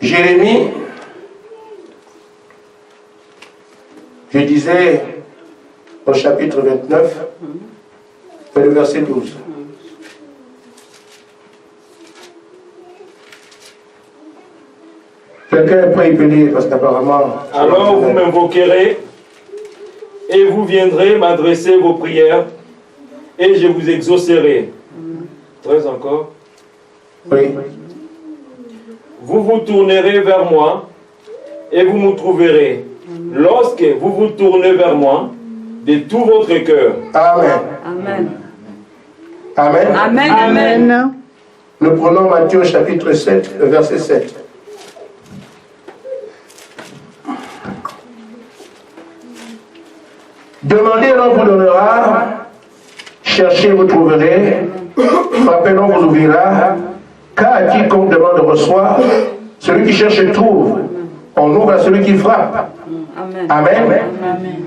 Jérémie, je disais au chapitre 29, et le verset 12. Quelqu'un est prêt à y payer parce qu'apparemment... Alors vous m'invoquerez et vous viendrez m'adresser vos prières et je vous exaucerai. 13 encore. Oui. Vous vous tournerez vers moi et vous me trouverez. Lorsque vous vous tournez vers moi de tout votre cœur. Amen. Amen. Amen. Amen. Amen. Nous prenons Matthieu chapitre 7, verset 7. Demandez et l'on vous donnera, cherchez vous trouverez, frappez l'on vous ouvrira, car quiconque demande reçoit, celui qui cherche trouve, on ouvre à celui qui frappe. Amen. Amen. Amen.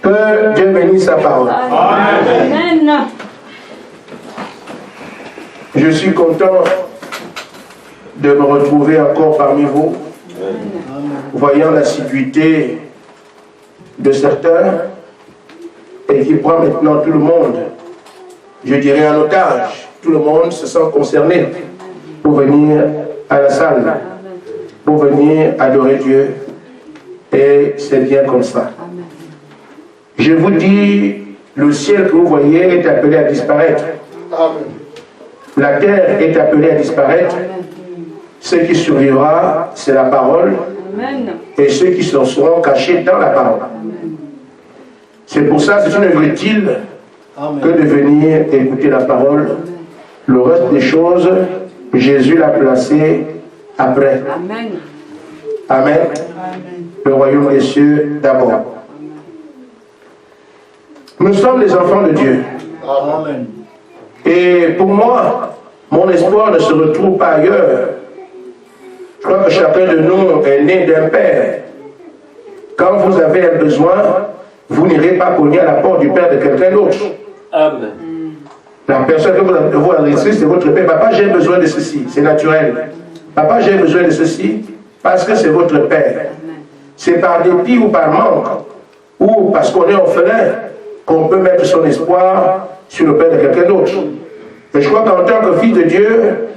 Que Dieu bénisse sa parole. Amen. Je suis content de me retrouver encore parmi vous, voyant l'assiduité de certains et qui prend maintenant tout le monde, je dirais en otage. Tout le monde se sent concerné pour venir à la salle, pour venir adorer Dieu. Et c'est bien comme ça. Je vous dis, le ciel que vous voyez est appelé à disparaître. La terre est appelée à disparaître. Ce qui survivra, c'est la parole. Et ceux qui s'en seront cachés dans la parole. C'est pour ça que c'est une œuvre utile que de venir écouter la parole. Le reste des choses, Jésus l'a placé après. Amen. Amen. Le royaume des cieux d'abord. Nous sommes les enfants de Dieu. Amen. Et pour moi, mon espoir ne se retrouve pas ailleurs. Je crois que chacun de nous est né d'un père. Quand vous avez un besoin, vous n'irez pas cogner à la porte du père de quelqu'un d'autre. Amen. La personne que vous adressez, c'est votre père. Papa, j'ai besoin de ceci. C'est naturel. Papa, j'ai besoin de ceci parce que c'est votre père. C'est par dépit ou par manque, ou parce qu'on est orphelin, qu'on peut mettre son espoir sur le père de quelqu'un d'autre. Et je crois qu'en tant que fils de Dieu,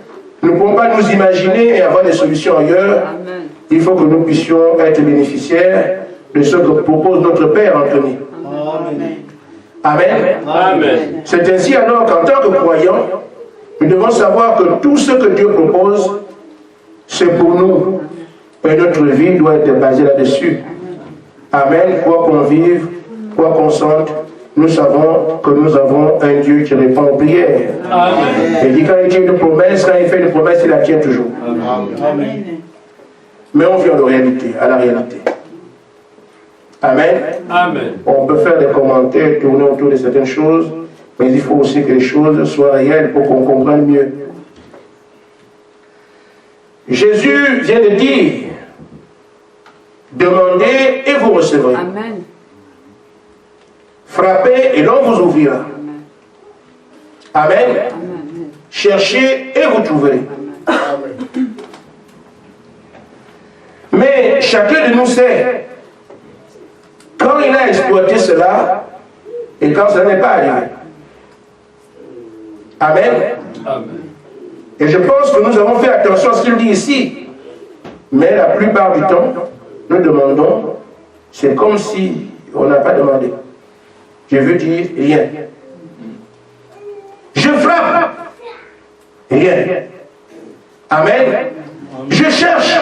nous ne pouvons pas nous imaginer et avoir des solutions ailleurs. Amen. Il faut que nous puissions être bénéficiaires de ce que propose notre Père Anthony. Amen. Amen. C'est ainsi alors qu'en tant que croyants, nous devons savoir que tout ce que Dieu propose, c'est pour nous. Et notre vie doit être basée là-dessus. Amen. Quoi qu'on vive, quoi qu'on sente, nous savons que nous avons un Dieu qui répond aux prières. Amen. Et dit quand il dit une promesse, quand il fait une promesse, il la tient toujours. Amen. Mais on vient à la réalité. Amen. Amen. On peut faire des commentaires, tourner autour de certaines choses, mais il faut aussi que les choses soient réelles pour qu'on comprenne mieux. Jésus vient de dire, demandez et vous recevrez. Amen. Frappez et l'on vous ouvrira. Amen. Amen. Cherchez et vous trouverez. Mais chacun de nous sait, quand il a exploité cela, et quand ça n'est pas arrivé. Amen. Amen. Et je pense que nous avons fait attention à ce qu'il dit ici. Mais la plupart du temps, nous demandons, c'est comme si on n'a pas demandé. Je veux dire rien. Je frappe. Rien. Amen. Je cherche.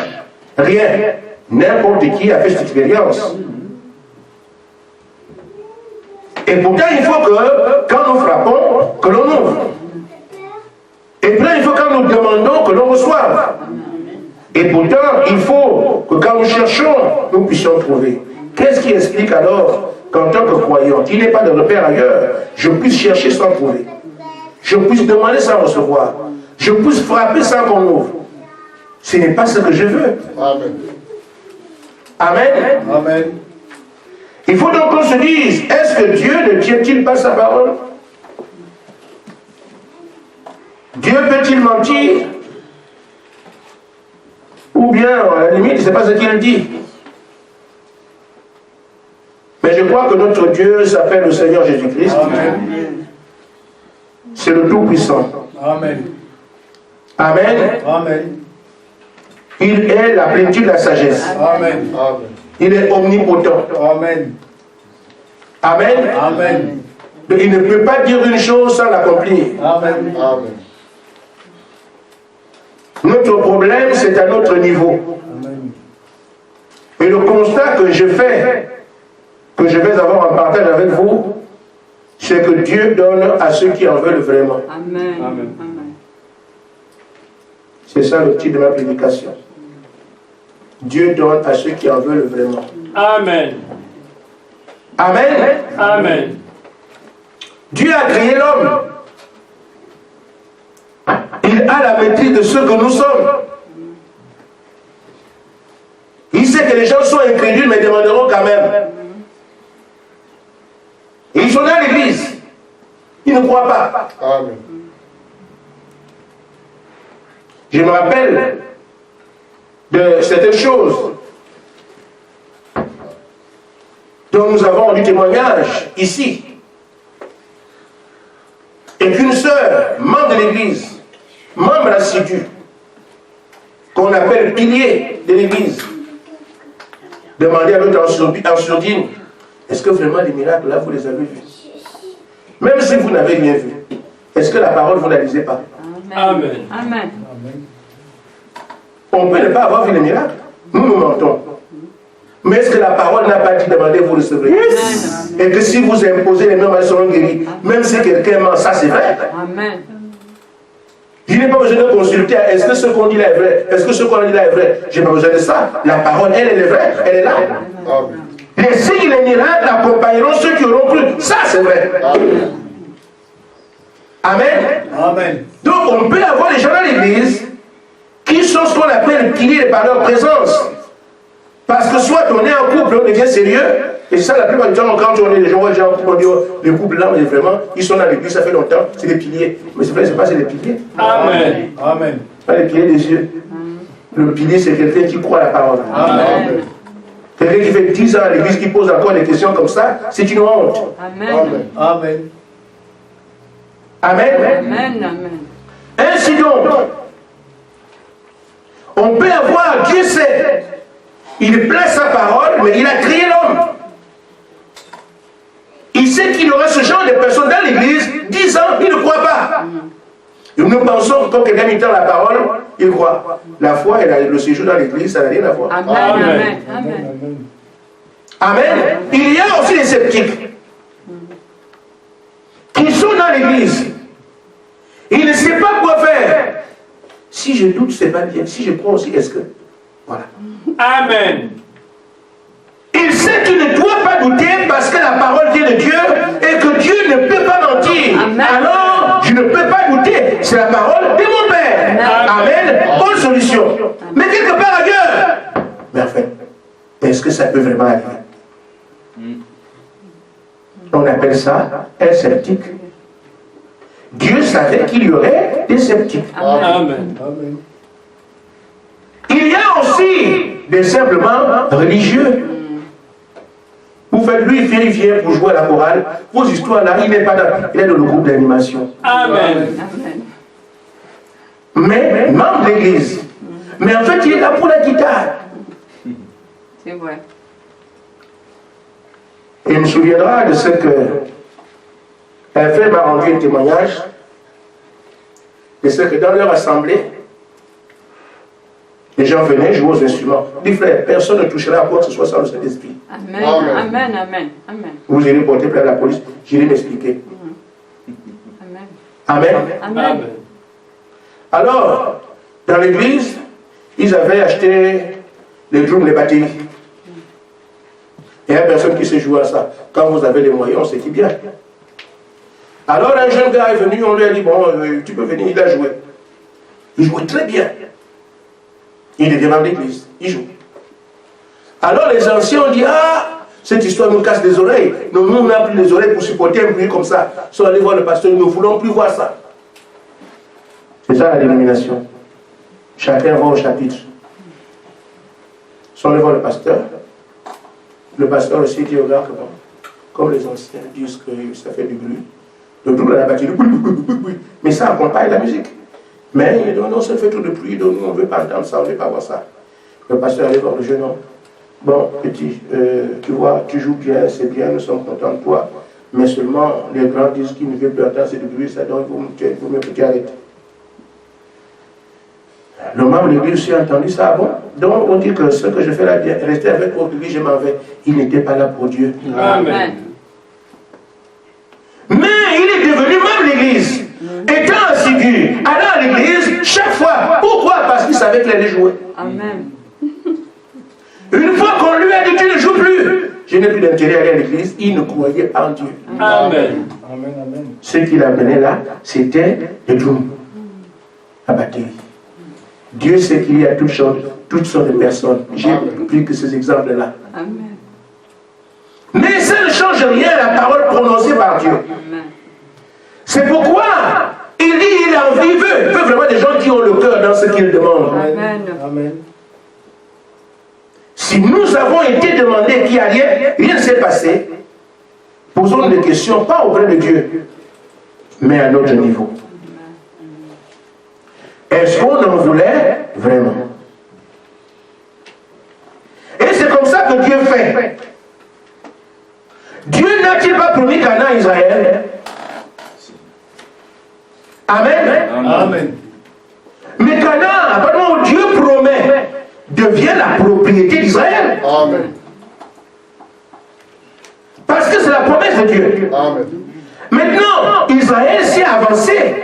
Rien. N'importe qui a fait cette expérience. Et pourtant, il faut que, quand nous frappons, que l'on ouvre. Et puis, il faut quand nous demandons que l'on reçoive. Et pourtant, il faut que quand nous cherchons, nous puissions trouver. Qu'est-ce qui explique alors qu'en tant que croyant, qui n'est pas de repère ailleurs, je puisse chercher sans trouver, je puisse demander sans recevoir, je puisse frapper sans qu'on ouvre? Ce n'est pas ce que je veux. Amen. Amen. Amen. Il faut donc qu'on se dise, est-ce que Dieu ne tient-il pas sa parole? Dieu peut-il mentir? Ou bien, à la limite, c'est pas ce qu'il dit. Mais je crois que notre Dieu s'appelle le Seigneur Jésus-Christ. C'est le Tout-Puissant. Amen. Amen. Amen. Il est la plénitude de la sagesse. Amen. Il est omnipotent. Amen. Amen. Amen. Il ne peut pas dire une chose sans l'accomplir. Amen. Amen. Notre problème, c'est à notre niveau. Amen. Et le constat que je fais, que je vais avoir en partage avec vous, c'est que Dieu donne à ceux qui en veulent vraiment. Amen. Amen. Amen. C'est ça le titre de ma prédication. Dieu donne à ceux qui en veulent vraiment. Amen. Amen. Amen. Dieu a créé l'homme. Il a la maîtrise de ce que nous sommes. Il sait que les gens sont incrédules, mais demanderont quand même. Et ils sont dans l'église. Ils ne croient pas. Amen. Je me rappelle de certaines choses dont nous avons du témoignage ici. Et qu'une sœur, membre de l'église, membre assidu, qu'on appelle pilier de l'église, demandait à l'autre en sourdine, est-ce que vraiment les miracles là vous les avez vus? Même si vous n'avez rien vu, est-ce que la parole vous ne la lisez pas? Amen. Amen. On peut ne pas avoir vu les miracles. Nous mentons. Mais est-ce que la parole n'a pas dit demander, vous recevrez? Yes. Et que si vous imposez les mains, elles seront guéries. Même si quelqu'un ment, ça c'est vrai. Amen. Je n'ai pas besoin de consulter. Est-ce que ce qu'on dit là est vrai? Est-ce que ce qu'on dit là est vrai? Je n'ai pas besoin de ça. La parole, elle est vraie. Elle est là. Amen. Les signes et les miracles accompagneront ceux qui auront cru. Ça c'est vrai. Amen. Amen. Amen. Donc on peut avoir des gens dans l'église qui sont ce qu'on appelle piliers par leur présence. Parce que soit on est en couple, on devient sérieux, et ça la plupart du temps, quand on est des gens, on dit les couples là, mais vraiment, ils sont dans l'église, ça fait longtemps, c'est des piliers. Mais c'est vrai, c'est pas c'est des piliers. Amen. Amen. Pas les piliers des yeux. Le pilier, c'est quelqu'un qui croit à la parole. Amen. Quelqu'un qui fait 10 ans à l'église, qui pose encore des questions comme ça, c'est une honte. Amen. Amen. Amen. Amen. Amen. Amen. Ainsi donc, on peut avoir, Dieu sait, il place sa parole, mais il a créé l'homme. Il sait qu'il y aura ce genre de personnes dans l'église, 10 ans, il ne croit pas. Et nous pensons que quand quelqu'un entend la parole, il croit. La foi et le séjour dans l'église, ça n'a rien à voir. Amen. Amen. Amen. Amen. Il y a aussi les sceptiques qui sont dans l'église. Il ne sait pas quoi faire. Si je doute, c'est pas bien. Si je crois aussi, est-ce que... Voilà. Amen. Il sait qu'il ne doit pas douter parce que la parole vient de Dieu et que Dieu ne peut pas mentir. Amen. Alors, je ne peux pas douter. C'est la parole de mon Père. Amen. Bonne solution. Mais quelque part ailleurs. Mais en fait, est-ce que ça peut vraiment arriver? On appelle ça un sceptique. Dieu savait qu'il y aurait des sceptiques. Amen. Amen. Il y a aussi des simplement religieux. Vous faites lui, il vient pour jouer à la chorale. Vos histoires là, il n'est pas dans, il est dans le groupe d'animation. Amen. Amen. Mais membre de l'église. Mais en fait, il est là pour la guitare. C'est vrai. Et il me souviendra de ce que un frère m'a rendu un témoignage de ce que dans leur assemblée, les gens venaient jouer aux instruments. Il dit, frère, personne ne touchera à quoi que ce soit sans le Saint-Esprit. Amen. Amen. Amen. Amen. Amen. Vous irez porter plainte à la police, j'irai m'expliquer. Amen. Amen. Amen. Amen. Alors, dans l'église, ils avaient acheté les drums, les batteries. Il n'y a personne qui sait jouer à ça. Quand vous avez les moyens, c'est qui bien. Alors un jeune gars est venu, on lui a dit, bon, tu peux venir, il a joué. Il jouait très bien. Il devient membre d'église, il joue. Alors les anciens ont dit, ah, cette histoire nous casse les oreilles. Nous n'avons plus les oreilles pour supporter un bruit comme ça. Si on allait voir le pasteur, nous ne voulons plus voir ça. C'est ça la dénomination. Chacun va au chapitre. sont devant le pasteur. Le pasteur aussi dit, regarde comment, comme les anciens disent que ça fait du bruit. Le double à la batterie, mais ça accompagne la musique. Mais il dit, non, ça fait tout de pluie, donc on ne veut pas entendre ça, on ne veut pas voir ça. Le pasteur allait voir le jeune homme. Bon, petit, tu vois, tu joues bien, c'est bien, nous sommes contents de toi. Mais seulement, les grands disent qu'ils ne veulent plus entendre ce bruit, ça donc il faut mieux que tu arrêtes. Le membre de l'église aussi a entendu ça, bon. Donc on dit que ce que je fais là, rester avec votre église, je m'en vais. Il n'était pas là pour Dieu. Amen. Mais il est devenu membre de l'église. Étant assidu, allant à l'église chaque fois. Pourquoi? Parce qu'il savait qu'il allait jouer. Amen. Une fois qu'on lui a dit tu ne joues plus, je n'ai plus d'intérêt à aller à l'église, il ne croyait pas en Dieu. Amen. Ce qu'il amenait là, c'était le drum, la batterie. Dieu sait qu'il y a toutes sortes de personnes. J'ai pris que ces exemples-là. Amen. Mais ça ne change rien à la parole prononcée par Dieu. Amen. C'est pourquoi il dit il a envie, il veut vraiment des gens qui ont le cœur dans ce qu'il demande. Amen. Amen. Si nous avons été demandés qu'il n'y a rien ne s'est passé, posons des questions, pas auprès de Dieu, mais à notre niveau. Est-ce qu'on en voulait vraiment? Et c'est comme ça que Dieu fait. Dieu n'a-t-il pas promis Canaan à Israël? Amen. Amen. Mais Canaan, à partir du moment où Dieu promet, devient la propriété d'Israël. Amen. Parce que c'est la promesse de Dieu. Amen. Maintenant, Israël s'est avancé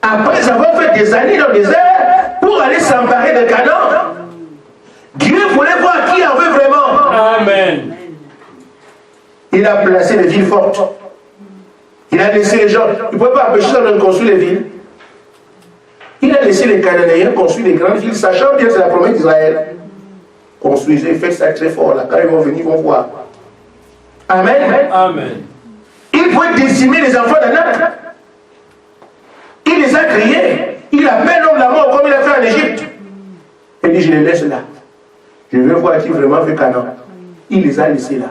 après avoir fait des années dans le désert pour aller s'emparer de Canaan. Dieu voulait voir qui en veut vraiment. Amen. Il a placé des villes fortes. Il a laissé les gens. Il ne pouvait pas empêcher ça de construire les villes. Il a laissé les Cananéens construire des grandes villes, sachant bien que c'est la promesse d'Israël. Construisez, faites ça très fort. Là, quand ils vont venir, ils vont voir. Amen. Amen. Il pouvait décimer les enfants d'Anak. Il les a criés. Il appelle l'homme de la mort comme il a fait en Égypte. Il dit, je les laisse là. Je veux voir qui vraiment fait Canaan. Il les a laissés là.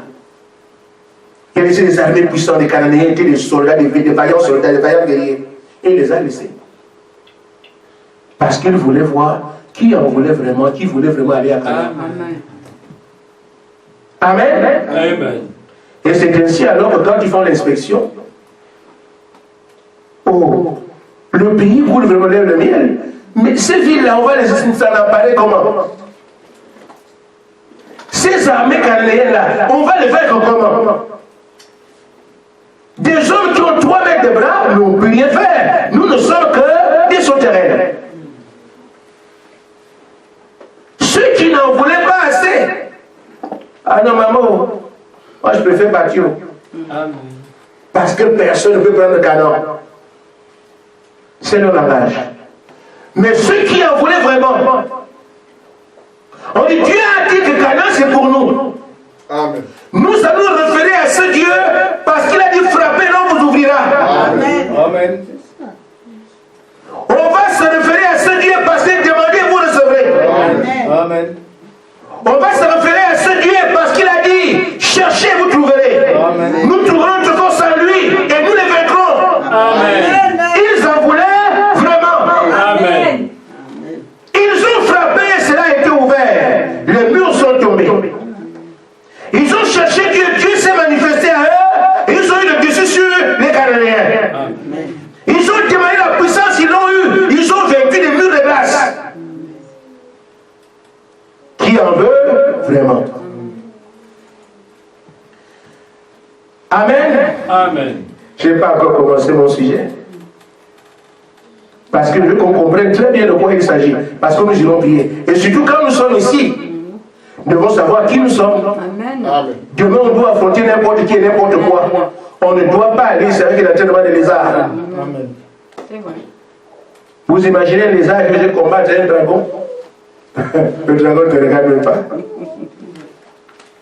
Il a laissé les armées puissantes des Cananéens, des soldats, des vaillants soldats, des vaillants guerriers. Il les a laissés. Parce qu'il voulait voir qui en voulait vraiment, qui voulait vraiment aller à Canaan. Amen. Amen. Amen. Et c'est ainsi alors que quand ils font l'inspection, oh, le pays coule vraiment le miel. Mais ces villes-là, on va les s'en emparer comment? Ces armées cananéennes-là, on va les faire comment? Des hommes qui ont 3 mètres de bras n'ont pu rien faire. Nous ne sommes que des sauterelles. Ceux qui n'en voulaient pas assez. Ah non, maman, moi je préfère partir. Amen. Parce que personne ne peut prendre Canaan. C'est le langage. Mais ceux qui en voulaient vraiment, on dit Dieu a dit que Canaan c'est pour nous. Amen. Nous allons nous référer à ce Dieu parce qu'il a dit frappez, l'on vous ouvrira. Amen. Amen. On va se référer à ce Dieu parce qu'il demandez, vous recevrez. Amen. Amen. On va se référer à ce Dieu parce qu'il a dit cherchez, vous trouverez. Amen. Nous trouverons notre force en lui et nous les vaincrons. Amen. Ils en voulaient vraiment. Amen. Ils ont frappé et cela a été ouvert. Les murs sont tombés. Ils ont cherché Dieu, Dieu s'est manifesté à eux et ils ont eu le dessus sur les Cananéens. Amen. Ils ont demandé la puissance, ils l'ont eu. Ils ont vaincu des murs de glace. Qui en veut vraiment? Amen. Amen. Je n'ai pas encore commencé mon sujet. Parce que je veux qu'on comprenne très bien de quoi il s'agit. Parce que nous irons prier. Et surtout quand nous sommes ici, nous devons savoir qui nous sommes. Amen. Amen. Demain, on doit affronter n'importe qui et n'importe quoi. On ne doit pas aller avec l'entraînement des lézards. Amen. C'est vrai. Vous imaginez un lézard qui veut combattre un dragon? Le dragon ne te regarde même pas.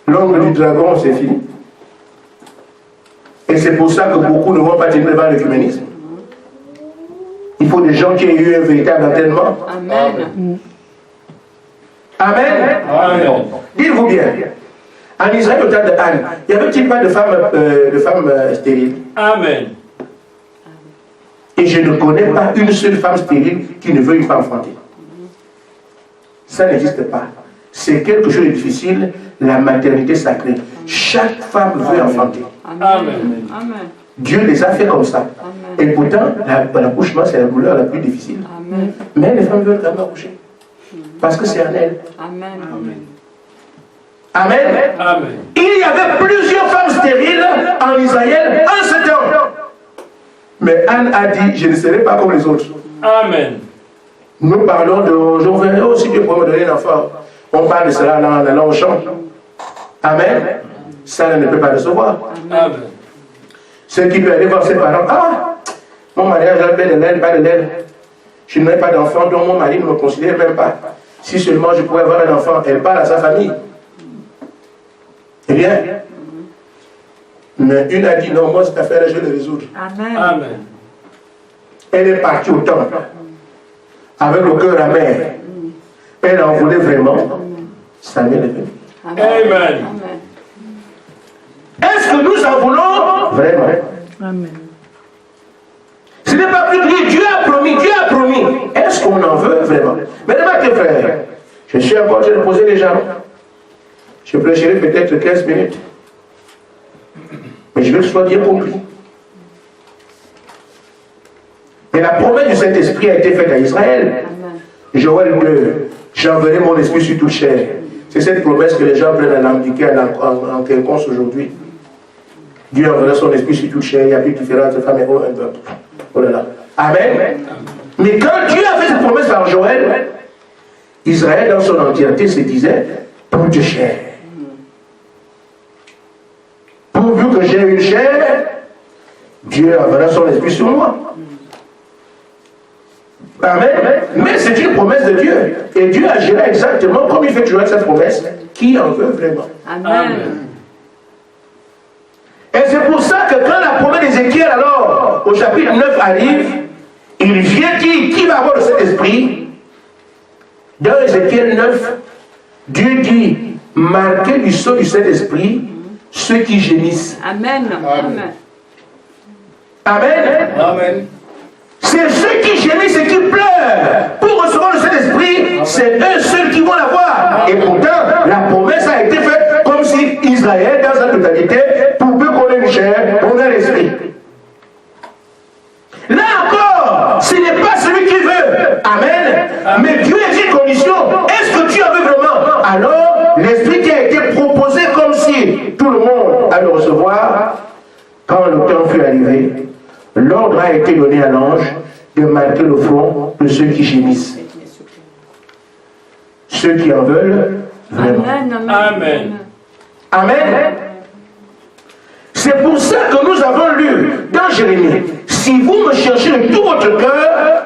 L'ombre du dragon, c'est fini. Et c'est pour ça que beaucoup ne vont pas tenir devant l'œcuménisme. Il faut des gens qui aient eu un véritable entraînement. Amen. Amen. Amen. Dites-vous bien. En Israël, au temps de Anne, y avait-il pas de femmes stériles? Amen. Et je ne connais pas une seule femme stérile qui ne veuille pas enfanter. Ça n'existe pas. C'est quelque chose de difficile, la maternité sacrée. Chaque femme veut enfanter. Amen. Amen. Dieu les a fait comme ça. Amen. Et pourtant, l'accouchement, c'est la douleur la plus difficile. Amen. Mais les femmes veulent quand même accoucher. Parce que c'est en elles. Amen. Amen. Amen. Il y avait plusieurs femmes stériles en Israël en ce temps. Mais Anne a dit, je ne serai pas comme les autres. Amen. Nous parlons de, je reviendrai aussi Dieu pour me donner un enfant. On parle de cela en allant au champ. Amen. Ça ne peut pas recevoir. Amen. Ceux qui peuvent aller voir ses parents, ah, mon mariage a fait de l'aide, pas de l'aide. Je n'ai pas d'enfant, donc mon mari ne me considère même pas. Si seulement je pouvais avoir un enfant, elle parle à sa famille. Eh bien, mais une a dit non, moi cette affaire-là, je vais le résoudre. Amen. Amen. Elle est partie au temple, avec le cœur amer. Elle en voulait vraiment. Samuel est venu. Amen. Amen. Est-ce que nous en voulons vraiment? Amen. Ce n'est pas plus que Dieu a promis, Dieu a promis. Est-ce qu'on en veut vraiment? Mesdames et frères, je suis encore en train de poser les jalons. Je prêcherai peut-être 15 minutes. Mais je veux que ce soit bien compris. Et la promesse du Saint-Esprit a été faite à Israël. Joël 2, j'enverrai mon esprit sur toute chair. C'est cette promesse que les gens prennent à l'ambiquer en quelconque aujourd'hui. Dieu enverra son esprit sur toute chair. Il n'y a plus de différence de femmes et hommes. Oh là là. Amen. Mais quand Dieu a fait cette promesse par Joël, Israël dans son entièreté se disait, toute chair. Pourvu que j'ai une chair, Dieu enverra son esprit sur moi. Amen. Mais c'est une promesse de Dieu. Et Dieu agira exactement comme il fait toujours cette promesse. Qui en veut vraiment? Amen. Et c'est pour ça que quand la promesse d'Ézéchiel, alors, au chapitre 9 arrive, il vient dire qui va avoir le Saint-Esprit. Dans Ézéchiel 9, Dieu dit, marquez du sceau du Saint-Esprit ceux qui gémissent. Amen. Amen. Amen. Amen. C'est ceux qui gémissent et qui pleurent pour recevoir le Saint-Esprit, c'est eux seuls qui vont l'avoir. Et pourtant, la promesse a été faite comme si Israël, dans sa totalité, pour peu qu'on ait une chair, on a l'esprit. Là encore, ce n'est pas celui qui veut. Amen. Mais Dieu a dit une condition. Est-ce que tu en veux vraiment? Alors, l'esprit qui a été proposé comme si tout le monde allait le recevoir, quand le temps fut arrivé, l'ordre a été donné à l'ange de marquer le front de ceux qui gémissent. Ceux qui en veulent vraiment. Amen. Amen. C'est pour ça que nous avons lu dans Jérémie, si vous me cherchez de tout votre cœur,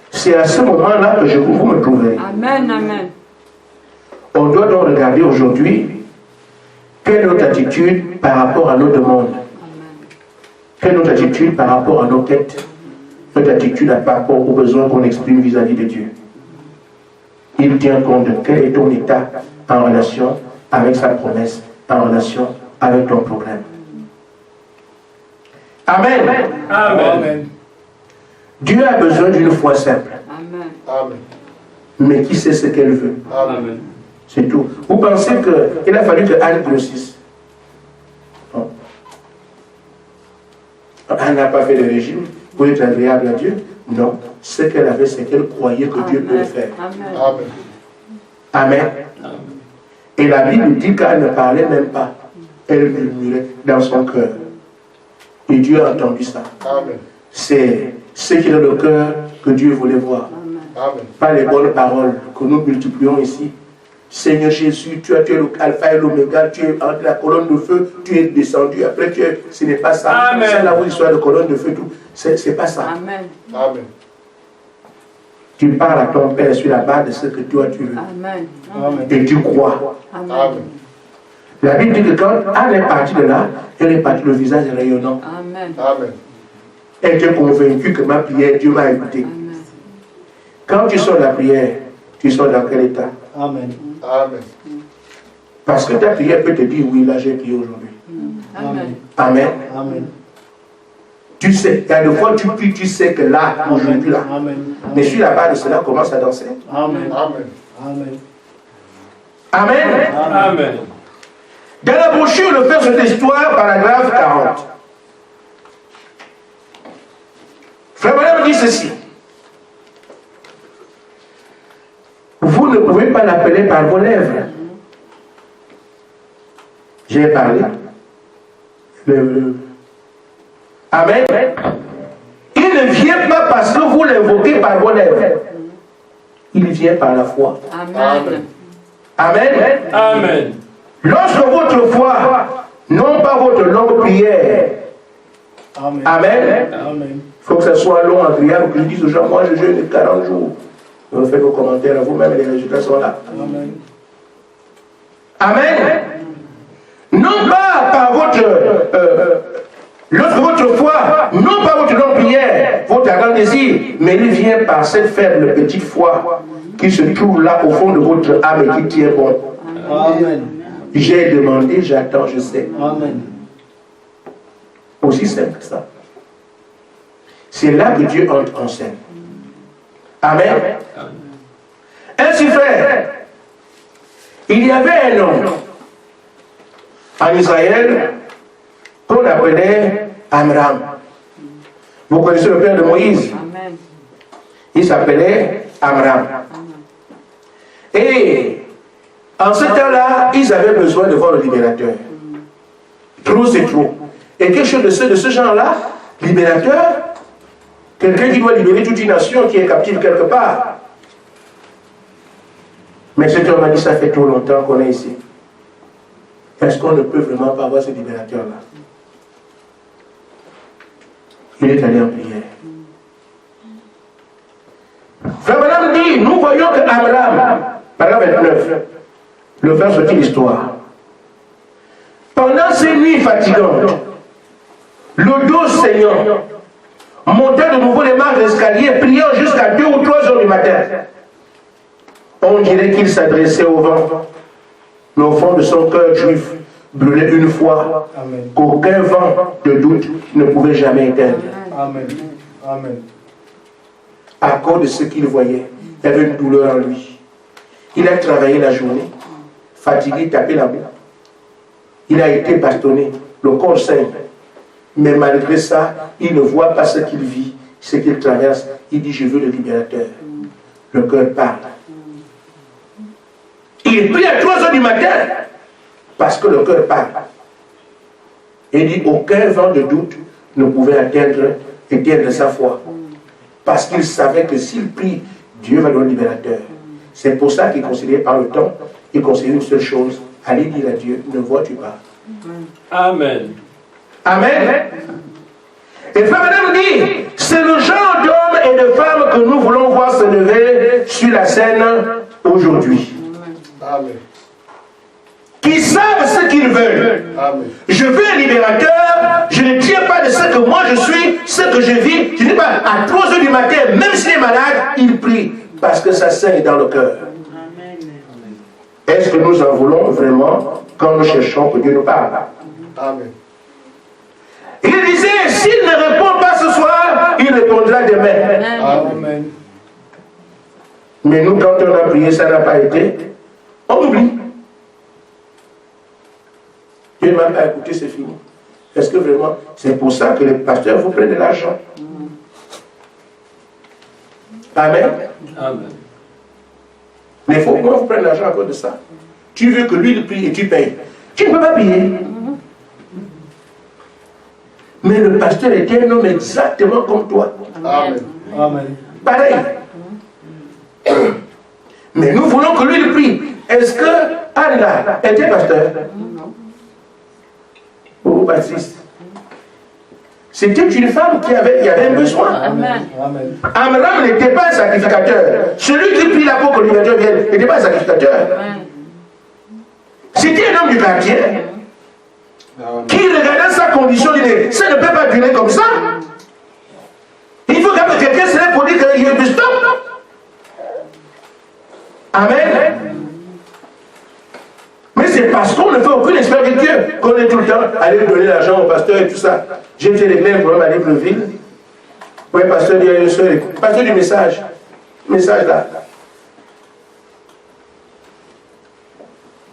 c'est à ce moment-là que vous me trouverez. Amen. Amen. On doit donc regarder aujourd'hui quelle est notre attitude par rapport à nos demandes. Quelle est notre attitude par rapport à nos quêtes? Notre attitude par rapport aux besoins qu'on exprime vis-à-vis de Dieu. Il tient compte de quel est ton état en relation avec sa promesse, en relation avec ton problème. Amen. Amen. Dieu a besoin d'une foi simple. Amen. Amen. Mais qui sait ce qu'elle veut? Amen. C'est tout. Vous pensez qu'il a fallu que Anne grossisse? Non. Anne n'a pas fait de régime pour être agréable à Dieu. Non. Ce qu'elle avait, c'est qu'elle croyait que Dieu peut le faire. Amen. Amen. Et la Bible dit qu'elle ne parlait même pas. Elle murmurait dans son cœur. Et Dieu a entendu ça. Amen. C'est ce qui est dans le cœur que Dieu voulait voir. Amen. Pas les bonnes paroles que nous multiplions ici. Seigneur Jésus, tu es le alpha et l'oméga, tu es entre la colonne de feu, tu es descendu, après tu es... Ce n'est pas ça. Amen. C'est la histoire de colonne de feu, tout. C'est pas ça. Amen. Amen. Tu parles à ton Père sur la base de ce que toi tu veux. Amen. Amen. Et tu crois. Amen. Amen. La Bible dit que quand Anne est partie de là, elle est partie le visage rayonnant. Amen. Amen. Elle était convaincue que ma prière, Dieu m'a écouté. Amen. Quand tu sors de la prière, tu sors dans quel état? Amen. Amen. Parce que ta prière peut te dire, oui, là j'ai prié aujourd'hui. Amen. Amen. Amen. Tu sais, il y a des fois tu pries, tu sais que là, aujourd'hui, là. Amen. Mais sur la base de cela, commence à danser. Amen. Amen. Amen. Amen. Amen. Dans la brochure, le Père cette histoire, paragraphe 40. Frère Branham dit ceci. Vous ne pouvez pas l'appeler par vos lèvres. J'ai parlé. Amen. Il ne vient pas parce que vous l'invoquez par vos lèvres. Il vient par la foi. Amen. Amen. Amen. Lorsque votre foi, non pas votre longue prière. Amen. Amen. Amen. Il faut que ça soit long en prière pour que je dise aux gens, moi je jeûne 40 jours. Vous faites vos commentaires à vous-même et les résultats sont là. Amen. Amen. Non pas par votre foi, non pas votre longue prière, votre grand désir, mais il vient par cette faible petite foi qui se trouve là au fond de votre âme et qui tient bon. Amen. J'ai demandé, j'attends, je sais. Amen. Aussi simple que ça. C'est là que Dieu entre en scène. Amen. Ainsi, frère, il y avait un homme en Israël qu'on appelait Amram. Vous connaissez le père de Moïse? Amen. Il s'appelait Amram. Et en ce temps-là, ils avaient besoin de voir le libérateur. Trop, c'est trop. Et quelque chose de ce genre-là, libérateur, quelqu'un qui doit libérer toute une nation qui est captive quelque part. Mais cet homme a dit, ça fait trop longtemps qu'on est ici. Est-ce qu'on ne peut vraiment pas avoir ce libérateur-là? Il est allé en prière. Frère Madame dit, nous voyons que Abraham, paragraphe 29, le vers sortit l'histoire. Pendant ces nuits fatigantes, le dos saignant, montait de nouveau les marches d'escalier, priant jusqu'à 2 ou 3 heures du matin. On dirait qu'il s'adressait au vent, mais au fond de son cœur juif brûlait une foi qu'aucun vent de doute ne pouvait jamais éteindre. Amen. Amen. À cause de ce qu'il voyait, il y avait une douleur en lui. Il a travaillé la journée, fatigué, tapé la boue. Il a été bastonné, le corps saigne. Mais malgré ça, il ne voit pas ce qu'il vit, ce qu'il traverse. Il dit, je veux le libérateur. Le cœur parle. Il prie à 3 heures du matin, parce que le cœur parle. Et il dit, aucun vent de doute ne pouvait éteindre sa foi. Parce qu'il savait que s'il prie, Dieu va donner le libérateur. C'est pour ça qu'il considérait par le temps, il considérait une seule chose, aller dire à Dieu, ne vois-tu pas? Amen. Amen. Et frère Madame dit, c'est le genre d'hommes et de femmes que nous voulons voir se lever sur la scène aujourd'hui. Amen. Qui savent ce qu'ils veulent. Amen. Je veux un libérateur, je ne tiens pas de ce que moi je suis, ce que je vis. Je ne dis pas à 3 heures du matin, même s'il est malade, il prie, parce que sa saigne dans le cœur. Est-ce que nous en voulons vraiment quand nous cherchons que Dieu nous parle? Amen. Il disait, s'il ne répond pas ce soir, il répondra demain. Amen. Mais nous, quand on a prié, ça n'a pas été, on oublie. Dieu ne m'a pas écouté, c'est fini. Est-ce que vraiment, c'est pour ça que les pasteurs vous prennent de l'argent? Amen. Amen. Mais il faut qu'on vous prenne l'argent à cause de ça. Tu veux que lui il prie et tu payes. Tu ne peux pas payer. Mais le pasteur était un homme exactement comme toi. Amen. Amen. Pareil. Mais nous voulons que lui il prie. Est-ce que Anna était pasteur? Ou baptiste? C'était une femme qui avait un besoin. Amen. Amen. Amram n'était pas un sacrificateur. Celui qui prie là pour que le libérateur vienne n'était pas un sacrificateur. C'était un homme du quartier qui regardait sa condition et disait, ça ne peut pas durer comme ça. Il faut que quelqu'un se lève pour dire qu'il y a du stop. Amen. c'est parce qu'on ne fait aucune expérience avec Dieu qu'on est tout le temps allé donner l'argent au pasteur et tout ça. J'ai été réglé un problème à Libreville. Oui, pasteur, il y a une seule. Pasteur du message. Message là.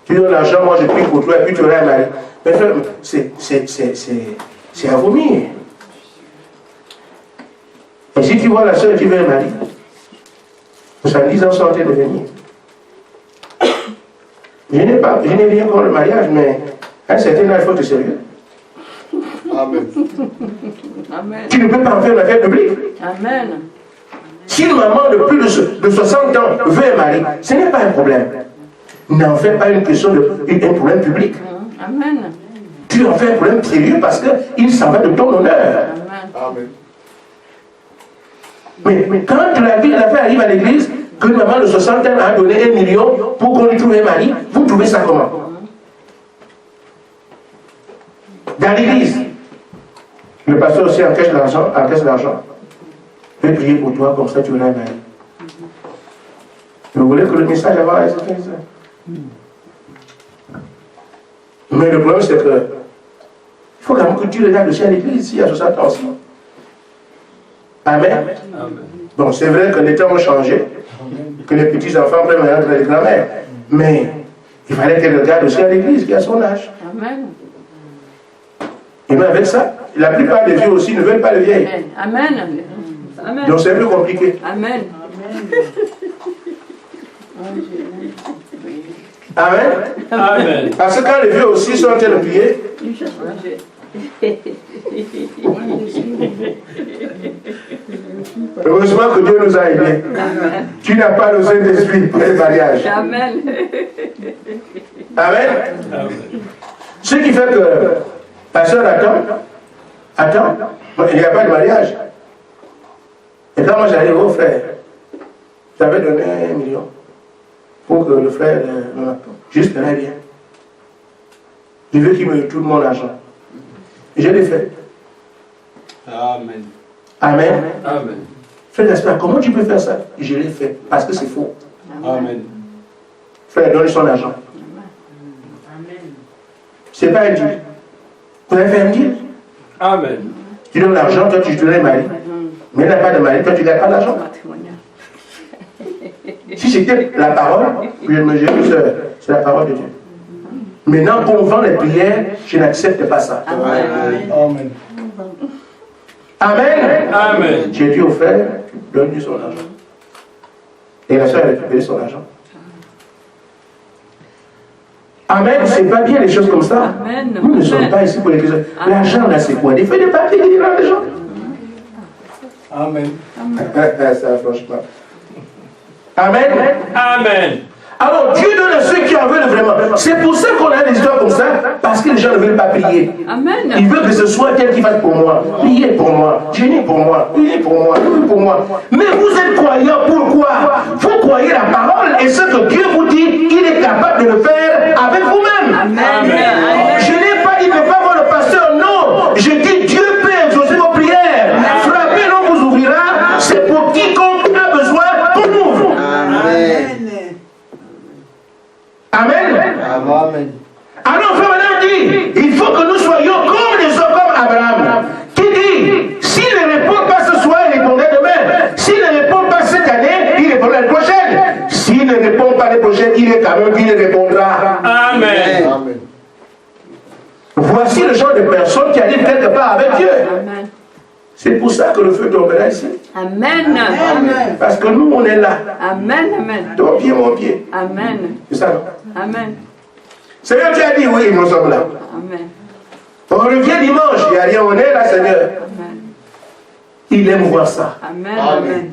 Tu donnes l'argent, moi je prie pour toi, et puis tu auras un mari. Mais frère, c'est à vomir. Et si tu vois la soeur qui veut un mari, 70 ans sont en train de venir. Je n'ai rien contre le mariage, mais à un certain âge, il faut être sérieux. Amen. Amen. Tu ne peux pas en faire une affaire publique. Amen. Si une maman de plus de 60 ans veut un mari, ce n'est pas un problème. N'en fais pas une question un problème public. Amen. Tu en fais un problème sérieux parce qu'il s'en va de ton honneur. Amen. Amen. Mais quand l'affaire arrive à l'église, qu'une maman de 60 ans a donné 1 million pour qu'on lui trouve un mari, vous trouvez ça comment? Dans l'église, le pasteur aussi encaisse l'argent. Je vais prier pour toi, comme ça tu auras un mari. Vous voulez que le message avance? Mais le problème c'est que il faut quand même que tu regardes aussi à l'église ici à 60 ans aussi. Amen. Amen. Bon, c'est vrai que les temps ont changé, que les petits-enfants prennent maintenant les grands-mères, mais il fallait qu'elle regarde aussi à l'église qui a son âge. Amen. Et même avec ça, la plupart des vieux aussi ne veulent pas les vieilles. Amen. Amen. Donc c'est plus compliqué. Amen. Amen. Amen. Parce que quand les vieux aussi sont en train de prier, heureusement que Dieu nous a aidés. Tu n'as pas le Saint-Esprit pour le mariage. Amen. Amen. Ce qui fait que ta soeur attend, il n'y a pas de mariage. Et quand moi j'arrive au frère, j'avais donné 1 million pour que le frère juste rien. Je veux qu'il me retourne mon argent. Et je l'ai fait. Amen. Amen. Amen. Frère Gaspard, comment tu peux faire ça? Et je l'ai fait, parce que c'est faux. Amen. Frère, donne son argent. C'est pas un deal. Vous avez fait un deal? Amen. Tu donnes l'argent, toi tu te donnes un mari. Mais il n'y a pas de mari, toi tu ne gagnes pas d'argent. Si c'était la parole, je me dis que c'est la parole de Dieu. Maintenant qu'on vend les prières, je n'accepte pas ça. Amen. Amen. Amen. Amen. J'ai dit au frère, donne-lui son argent. Et la soeur a récupéré son argent. Amen, c'est pas bien les choses comme ça. Amen. Nous ne sommes pas ici pour les questions. L'argent là, c'est quoi? Des feuilles de papier qui livrent les gens. Amen. Ça, franchement. Amen. Amen. Alors Dieu donne à ceux qui en veulent vraiment. C'est pour ça qu'on a des histoires comme ça, parce que les gens ne veulent pas prier. Amen. Ils veulent que ce soit tel qui fasse pour moi. Priez pour moi. Jeûnez pour moi. Priez pour moi. Priez pour moi. Mais vous êtes croyants, pourquoi? Vous croyez la parole et ce que Dieu vous dit, il est capable de le faire avec vous-même. Amen. Je n'ai pas dit ne pas voir le pasteur, non. Je dis Dieu peut exaucer vos prières. Frappez, non, vous ouvrira. C'est pour quiconque a besoin qu'on ouvre. Amen. Amen. Amen. Alors, frère, maintenant dit, il faut que nous soyons comme des hommes comme Abraham, qui dit, s'il ne répond pas ce soir, il répondra demain. S'il ne répond pas cette année, il répondra l'année prochaine. S'il ne répond pas l'année prochaine, il est quand même, il répondra. Amen. Amen. Voici le genre de personnes qui arrivent quelque part avec Dieu. Amen. C'est pour ça que le feu tombera ici. Amen. Amen. Parce que nous, on est là. Amen. Amen. Ton pied, mon pied. Amen. C'est ça, non? Amen. Seigneur, tu as dit, oui, nous sommes là. Amen. On revient dimanche, il n'y a rien, on est là, Seigneur. Amen. Il aime voir ça. Amen. Amen.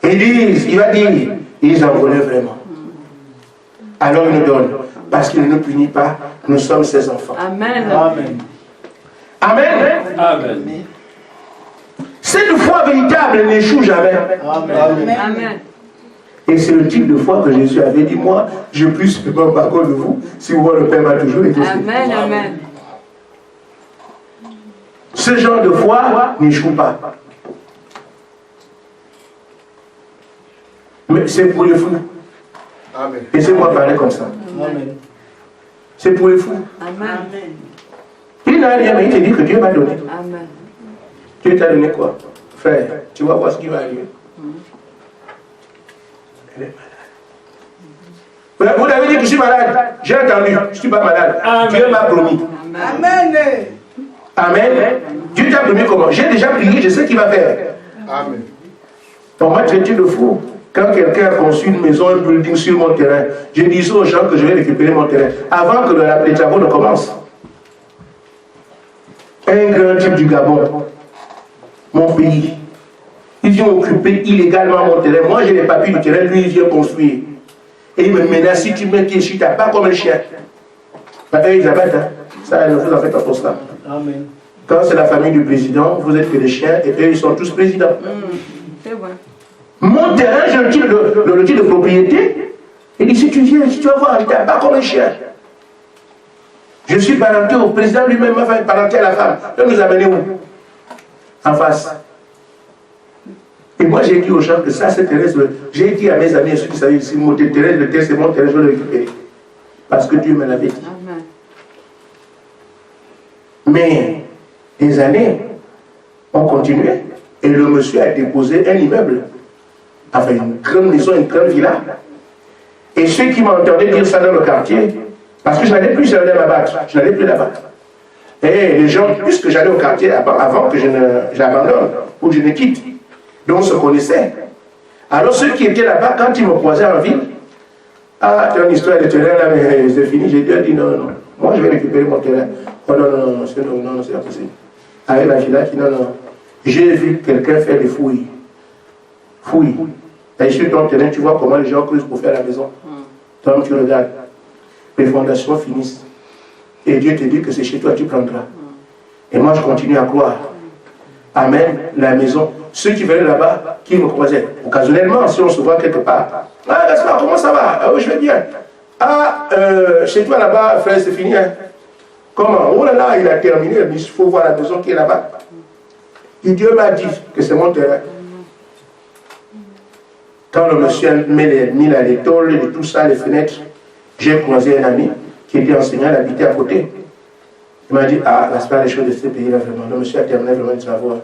Il va dire, ils en voulaient vraiment. Alors il nous donne, parce qu'il ne nous punit pas, nous sommes ses enfants. Amen. Amen. Amen. Amen. Cette foi véritable n'échoue jamais. Amen. Amen. Et c'est le type de foi que Jésus avait dit, moi, je puis seulement par contre de vous, si vous voyez le Père m'a toujours exaucé. Amen. Amen. Ce genre de foi n'échoue pas. Mais c'est pour les fous. Amen. Laissez-moi parler comme ça. Amen. C'est pour les fous. Amen. Il n'a rien, mais il te dit que Dieu va donner. Amen. Dieu t'a donné quoi? Frère, tu vas voir ce qui va arriver. Elle est malade. Vous avez dit que je suis malade. J'ai entendu, je ne suis pas malade. Amen. Dieu m'a promis. Amen. Amen. Dieu t'a promis comment? J'ai déjà prié, je sais ce qu'il va faire. Amen. On m'a traité de fou. Quand quelqu'un a conçu une maison, un building sur mon terrain, je disais aux gens que je vais récupérer mon terrain avant que les travaux ne commencent. Un grand type du Gabon, mon pays, ils viennent occuper illégalement mon terrain. Moi, j'ai les papiers du terrain, lui, il vient construire. Et il me menace, si tu mets pied sur ta part comme un chien. Eux, ils abattent. Hein. Ça, ne vous en faites pas pour ça. Amen. Quand c'est la famille du président, vous êtes que des chiens, et eux, ils sont tous présidents. C'est vrai. Mon terrain, j'ai le titre de propriété. Il dit, si tu viens, si tu vas voir, il t'abat comme un chien. Je suis parenté au président lui-même, ma femme parenté à la femme. Il va nous amener où? En face. Et moi, j'ai dit aux gens que ça, c'est terrestre. J'ai dit à mes amis, à ceux qui savaient, si mon terrestre, le terrestre, c'est mon terrestre, je vais le récupérer. Parce que Dieu me l'avait dit. Amen. Mais des années ont continué. Et le monsieur a déposé un immeuble. Enfin, une grande maison, une grande villa. Et ceux qui m'entendaient dire ça dans le quartier, parce que je n'allais plus aller m'abattre, je n'allais plus là-bas. Et les gens, puisque j'allais au quartier avant que je l'abandonne, ou je ne quitte, donc on se connaissait. Alors ceux qui étaient là-bas, quand ils me croisaient en ville, ah, tu as une histoire de terrain là, mais c'est fini, j'ai dit non, moi je vais récupérer mon terrain. Oh non, c'est pas possible. Avec la villa qui, non. J'ai vu quelqu'un faire des fouilles. Et sur ton terrain, tu vois comment les gens creusent pour faire la maison. Donc tu regardes, les fondations finissent. Et Dieu te dit que c'est chez toi, tu prendras. Et moi, je continue à croire. Amen, la maison. Ceux qui venaient là-bas, qui me croisaient, occasionnellement, si on se voit quelque part. Ah, Gaspard, comment ça va? Ah oui, je vais bien. Ah, chez toi là-bas, frère, c'est fini. Hein? Comment? Oh là là, il a terminé, mais il faut voir la maison qui est là-bas. Et Dieu m'a dit que c'est mon terrain. Quand le monsieur a mis les tôles et tout ça, les fenêtres, j'ai croisé un ami qui était enseignant, il habitait à côté. Il m'a dit, ah, n'est-ce pas les choses de ce pays-là vraiment? Le monsieur a terminé vraiment de savoir.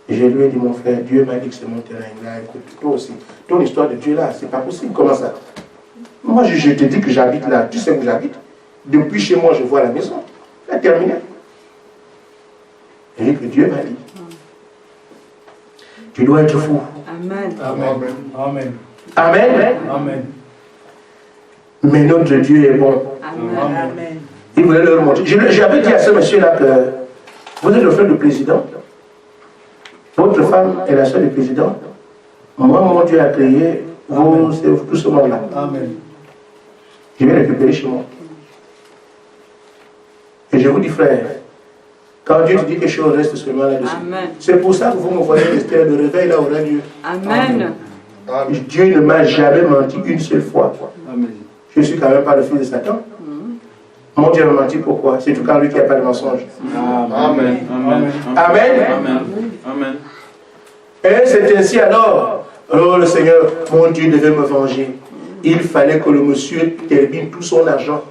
Et je lui ai dit, mon frère, Dieu m'a dit que c'est mon terrain. Il a écouté, toi aussi. Ton histoire de Dieu là, c'est pas possible. Comment ça? Moi, je te dis que j'habite là. Tu sais où j'habite? Depuis chez moi, je vois la maison. Il a terminé. Et que Dieu m'a dit. Tu dois être fou. Amen. Amen. Amen. Amen. Amen. Mais notre Dieu est bon. Amen. Il voulait leur montrer. J'avais dit à ce monsieur-là que vous êtes le frère du président. Votre femme est la soeur du président. Moi, mon Dieu a créé vous, tout ce monde-là. Amen. Je vais récupérer chez moi. Et je vous dis, frère, quand Dieu te dit quelque chose, reste seulement là-dessus. C'est pour ça que vous me voyez rester, le réveil là aura lieu. Amen. Amen. Dieu ne m'a jamais menti une seule fois. Amen. Je ne suis quand même pas le fils de Satan. Mon Dieu m'a menti pourquoi? C'est tout quand lui qui n'a pas de mensonge. Amen. Amen. Amen. Amen. Et c'est ainsi alors, le Seigneur, mon Dieu devait me venger. Il fallait que le monsieur termine tout son argent.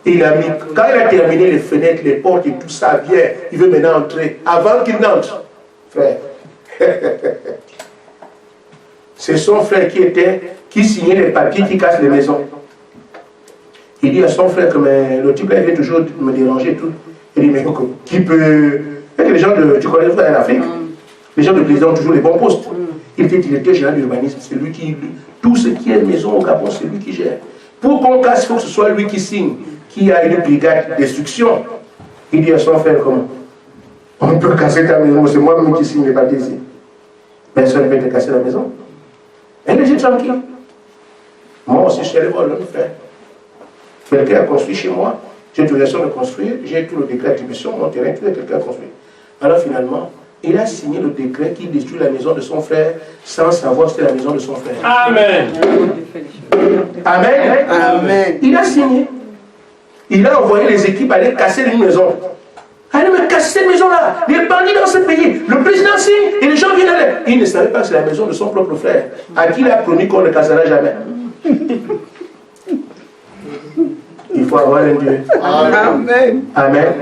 Il a mis, quand il a terminé les fenêtres, les portes et tout ça, bien, il veut maintenant entrer. Avant qu'il n'entre, frère, c'est son frère qui signait les papiers qui cassent les maisons. Il dit à son frère que le type là, il vient toujours me déranger tout. Il dit, mais qui peut... Les gens tu connais en Afrique, les gens de président ont toujours les bons postes. Il était directeur général d'urbanisme, c'est lui qui... Tout ce qui est maison au Gabon, c'est lui qui gère. Pour qu'on casse, il faut que ce soit lui qui signe, qui a une brigade destruction. Il dit à son frère, comment? On peut casser ta maison, c'est moi-même qui signe les papiers ici. Personne ne peut te casser la maison. Et laissez tranquille. Moi aussi, je suis allé voir l'homme frère. Quelqu'un a construit chez moi, j'ai l'autorisation de construire, j'ai tout le décret d'attribution, mon terrain, tout est quelqu'un a construit. Alors finalement, il a signé le décret qui détruit la maison de son frère sans savoir que c'était la maison de son frère. Amen. Amen. Amen. Il a signé. Il a envoyé les équipes aller casser une maison. Allez me casser cette maison-là. Les bandits dans ce pays. Le président signe et les gens viennent aller. Il ne savait pas que c'est la maison de son propre frère. À qui il a promis qu'on ne cassera jamais. Il faut avoir un Dieu. Amen. Amen.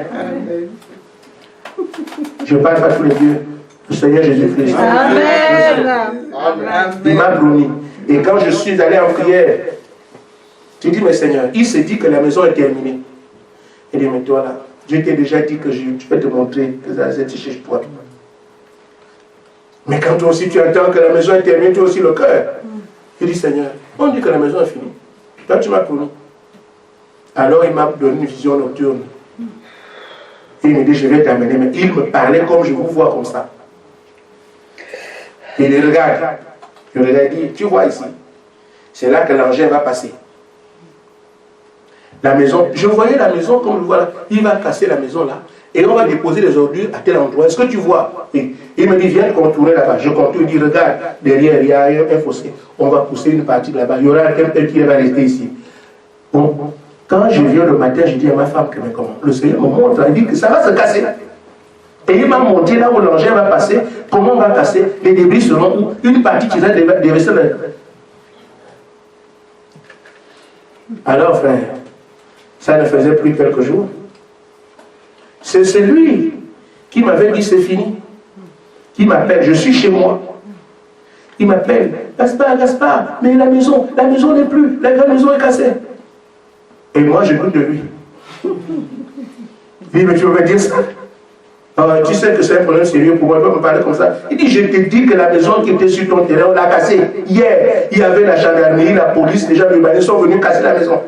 Je parle pas tous les dieux. Le Seigneur Jésus-Christ. Il m'a bruni. Et quand je suis allé en prière, j'ai dit, mais Seigneur, il s'est dit que la maison est terminée. Il dit, mais toi là, Dieu t'a déjà dit que je vais te montrer que ça c'est chez toi. Mais quand toi aussi tu entends que la maison est terminée, toi aussi le cœur. Je dis, Seigneur, on dit que la maison est finie. Toi tu m'as promis. Alors il m'a donné une vision nocturne. Et il me dit, je vais t'amener. Mais il me parlait comme je vous vois comme ça. Et il regarde. Je regarde, il dit, tu vois ici, c'est là que l'engin va passer. La maison, je voyais la maison comme voilà, il va casser la maison là, et on va déposer les ordures à tel endroit. Est-ce que tu vois? Et il me dit, viens contourner là-bas. Je contourne, il dit, regarde, derrière, il y a un fossé. On va pousser une partie là-bas. Il y aura quelqu'un qui va rester ici. Bon, quand je viens le matin, je dis à ma femme que mais comment? Le Seigneur me montre, il dit que ça va se casser. Et il m'a montré là où l'engin va passer, comment on va casser, les débris seront où, une partie qui va déverser là. Alors frère, ça ne faisait plus quelques jours. C'est celui qui m'avait dit c'est fini, qui m'appelle, je suis chez moi. Il m'appelle, Gaspard, mais la maison n'est plus, la grande maison est cassée. Et moi je doute de lui. Il dit, mais tu veux me dire ça? Tu sais que c'est un problème sérieux pour moi, il peut me parler comme ça. Il dit, je te dis que la maison qui était sur ton terrain, on l'a cassée. Hier, il y avait la gendarmerie, la police, les gens de Libanais sont venus casser la maison.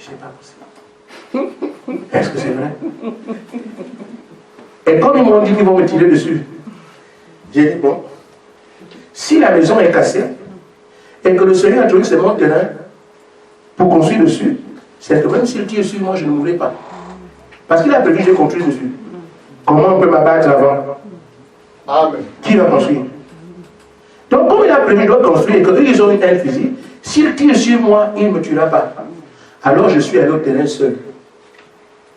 C'est pas possible. Est-ce que c'est vrai? Et comme ils m'ont dit qu'ils vont me tirer dessus, j'ai dit, bon, si la maison est cassée, et que le Seigneur a trouvé que c'est mon terrain pour construire dessus, c'est que même s'il tire sur moi, je ne mourrai pas. Parce qu'il a prévu que je construise dessus. Comment on peut m'abattre avant? Amen. Qui va construire? Donc, comme il a prévu, il doit construire et qu'eux, ils ont une aile fusil, s'il tire sur moi, il ne me tuera pas. Alors, je suis allé au terrain seul,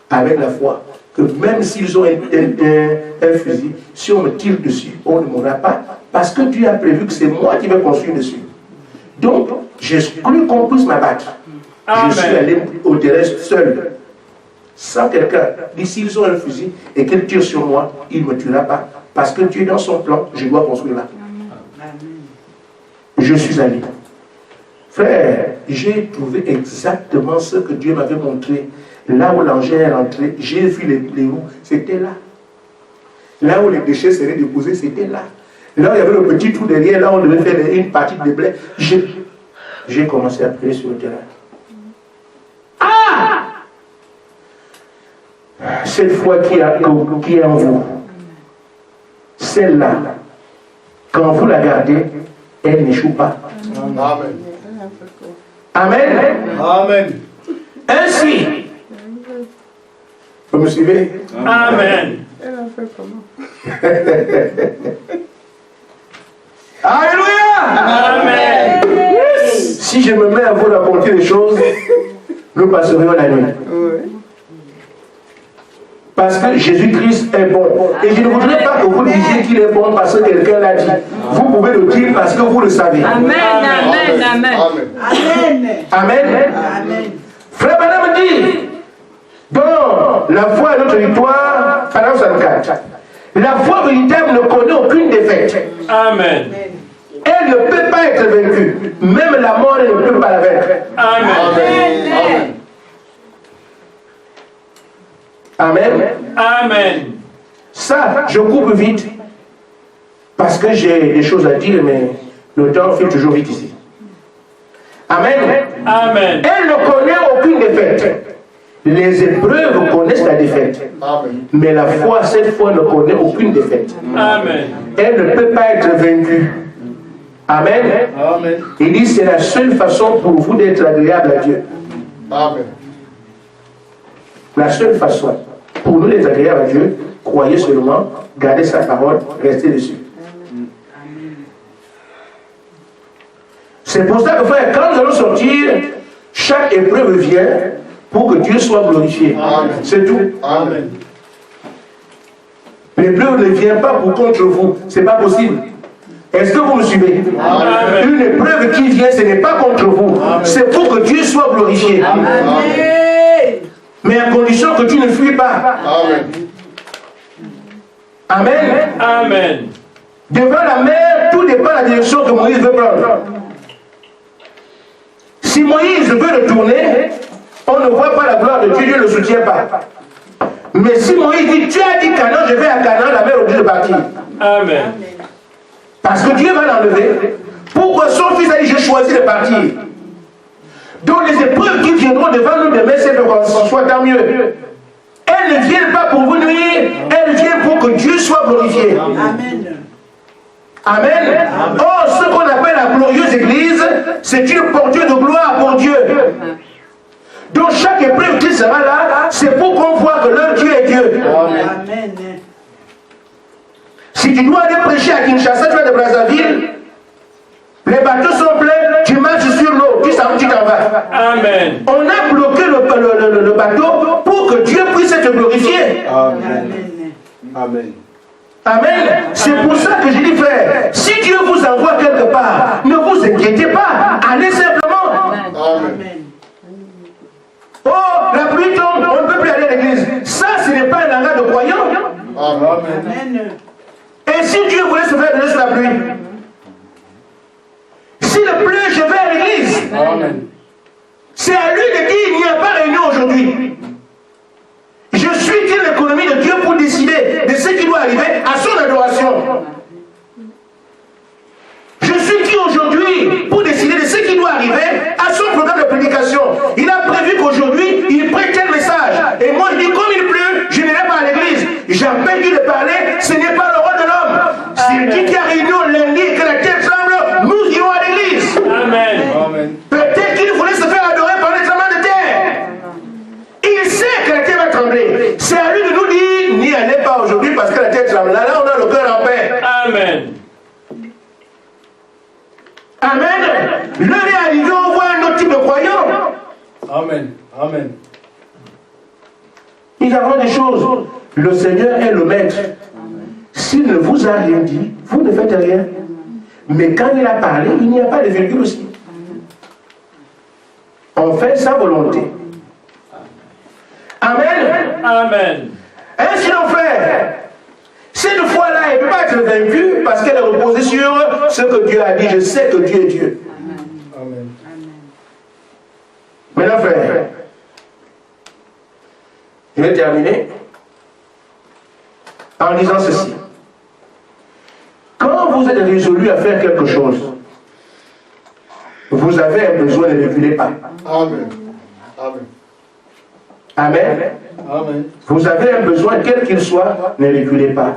avec la foi, que même s'ils ont un fusil, si on me tire dessus, on ne mourra pas, parce que Dieu a prévu que c'est moi qui vais construire dessus. Donc, j'ai cru qu'on puisse m'abattre. Je suis allé au terrain seul. Sans quelqu'un, s'ils ont un fusil et qu'ils tirent sur moi, il ne me tuera pas. Parce que Dieu, dans son plan, je dois construire là. Je suis allé. Frère, j'ai trouvé exactement ce que Dieu m'avait montré. Là où l'engin est rentré, j'ai vu les roues, c'était là. Là où les déchets seraient déposés, c'était là. Là où il y avait le petit trou derrière, là où on devait faire une partie de blé. J'ai commencé à prier sur le terrain. Cette foi qui est en vous, celle-là, quand vous la gardez, elle n'échoue pas. Amen. Amen. Amen. Ainsi, vous me suivez? Amen. Elle a fait comment? Alléluia. Amen. Si je me mets à vous raconter les choses, nous passerions la nuit. Oui. Parce que Jésus-Christ est bon. Et je ne voudrais pas que vous disiez qu'il est bon parce que quelqu'un l'a dit. Vous pouvez le dire parce que vous le savez. Amen, amen, amen. Amen. Amen. Amen. Frère Madame dit, dans la foi est notre victoire, Philippiens 54. La foi véritable ne connaît aucune défaite. Amen. Elle ne peut pas être vaincue. Même la mort, elle ne peut pas la vaincre. Amen. Amen. Amen. Ça, je coupe vite. Parce que j'ai des choses à dire, mais le temps file toujours vite ici. Amen. Amen. Elle ne connaît aucune défaite. Les épreuves connaissent la défaite. Amen. Mais la foi, cette foi, ne connaît aucune défaite. Amen. Elle ne peut pas être vaincue. Amen. Amen. Il dit c'est la seule façon pour vous d'être agréable à Dieu. Amen. La seule façon pour nous d'être agréable à Dieu, croyez seulement, gardez sa parole, restez dessus. C'est pour ça que frère, quand nous allons sortir, chaque épreuve vient pour que Dieu soit glorifié. C'est tout. Amen. L'épreuve ne vient pas pour contre vous. C'est pas possible. Est-ce que vous me suivez? Amen. Une épreuve qui vient, ce n'est pas contre vous. C'est pour que Dieu soit glorifié. Mais à condition que tu ne fuis pas. Amen. Amen. Devant la mer, tout dépend de la direction que Moïse veut prendre. Si Moïse veut le tourner, on ne voit pas la gloire de Dieu, Dieu ne le soutient pas. Mais si Moïse dit, tu as dit Canaan, je vais à Canaan, la mer oblige de partir. Amen. Parce que Dieu va l'enlever. Pourquoi son fils a dit, je choisis de partir? Donc les épreuves qui viendront devant nous demain, c'est qu'on soit tant mieux. Elles ne viennent pas pour vous nuire, elles viennent pour que Dieu soit glorifié. Amen. Amen. Or, ce qu'on appelle la glorieuse église, c'est une porture de gloire pour Dieu. Donc chaque épreuve qui sera là, c'est pour qu'on voit que leur Dieu est Dieu. Amen. Si tu dois aller prêcher à Kinshasa, tu vas de Brazzaville, les bateaux sont pleins, tu marches sur l'eau, tu t'en vas. Amen. On a bloqué le bateau pour que Dieu puisse être glorifié. Amen. Amen. Amen. C'est pour ça que je dis, frère, si Dieu vous envoie quelque part, ne vous inquiétez pas, allez simplement. Amen. Oh, la pluie tombe, on ne peut plus aller à l'église. Ça, ce n'est pas un langage de croyant. Amen. Et si Dieu voulait se faire donner sur la pluie, s'il pleut, je vais à l'église. C'est à lui de dire, il n'y a pas réunion aujourd'hui. Je suis qui l'économie de Dieu pour décider de ce qui doit arriver à son adoration. Je suis qui aujourd'hui pour décider de ce qui doit arriver à son programme de prédication. Il a prévu qu'aujourd'hui, il prête tel message. Et moi, je dis, comme il pleut, je n'irai pas à l'église. J'appelle Dieu de parler, ce n'est pas le rôle de l'homme. C'est qui a réunion lundi et que la terre tremble, nous irons à l'église. Amen. Peut-être qu'il voulait se faire adorer par les tremblements de terre. Il sait que la terre va trembler. C'est à lui de nous dire, n'y allez pas aujourd'hui parce que la terre tremble. Là, on a le cœur en paix. Amen. Amen. L'heure est arrivée, on voit un autre type de croyant. Amen. Amen. Il y a des choses. Le Seigneur est le maître. S'il ne vous a rien dit, vous ne faites rien. Mais quand il a parlé, il n'y a pas de virgule aussi. On fait sa volonté. Amen. Amen. Ainsi donc, frère, cette foi-là, elle ne peut pas être vaincue parce qu'elle est reposée sur ce que Dieu a dit. Je sais que Dieu est Dieu. Amen. Maintenant, frère, je vais terminer en disant ceci. Quand vous êtes résolu à faire quelque chose, vous avez un besoin, ne reculez pas. Amen. Amen. Amen. Amen. Vous avez un besoin, quel qu'il soit, ne reculez pas.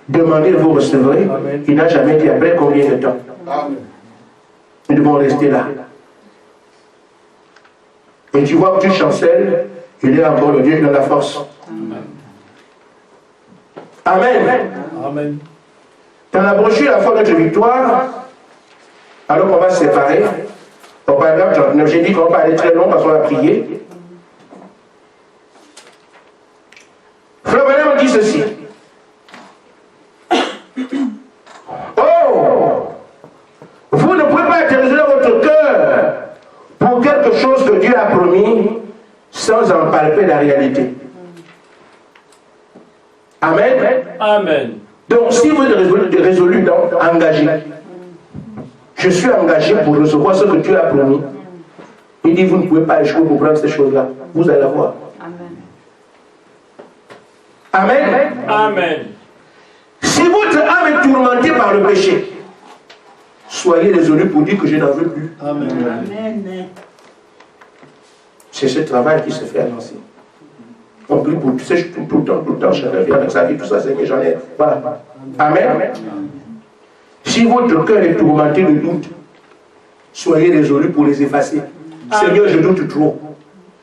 Demandez, vous recevrez. Amen. Il n'a jamais dit après combien de temps. Amen. Nous devons rester là. Et tu vois que tu chancelles, il est encore le Dieu qui donne la force. Amen. Amen. Dans la brochure La foi de notre victoire, alors qu'on va se séparer, au paragraphe 39, j'ai dit qu'on va aller très long parce qu'on va prier. Frère Branham dit ceci. Oh, vous ne pouvez pas atterrir dans votre cœur pour quelque chose que Dieu a promis sans en palper la réalité. Amen. Amen. Donc, si vous êtes résolu donc engagé, je suis engagé pour recevoir ce que Dieu a promis. Il dit, vous ne pouvez pas échouer pour prendre ces choses-là. Vous allez voir. Amen. Amen. Si votre âme est tourmentée par le péché, soyez résolu pour dire que je n'en veux plus. Amen. Amen. C'est ce travail qui se fait à Nancy. On prie pour tout le temps, chacun vient avec sa vie, tout ça, Seigneur, j'en ai. Voilà. Amen. Si votre cœur est tourmenté de doute, soyez résolu pour les effacer. Seigneur, je doute trop.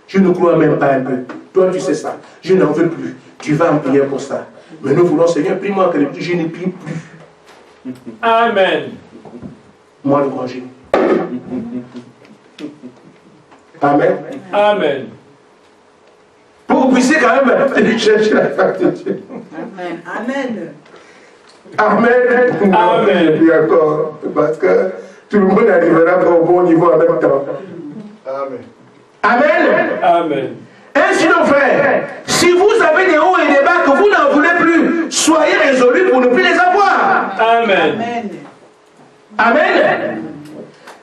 Je ne crois même pas un peu. Toi, tu sais ça. Je n'en veux plus. Tu vas en prier pour ça. Mais nous voulons, Seigneur, prie-moi que je ne prie plus. Amen. Moi, le grand génie. Amen. Amen. Pour que vous puissiez quand même chercher la face de Dieu. Amen. Amen. Amen. Amen. Et encore, parce que tout le monde n'arrivera pas au bon niveau en même temps. Amen. Amen. Amen. Ainsi donc, frère, si vous avez des hauts et des bas que vous n'en voulez plus, soyez résolus pour ne plus les avoir. Amen. Amen. Amen.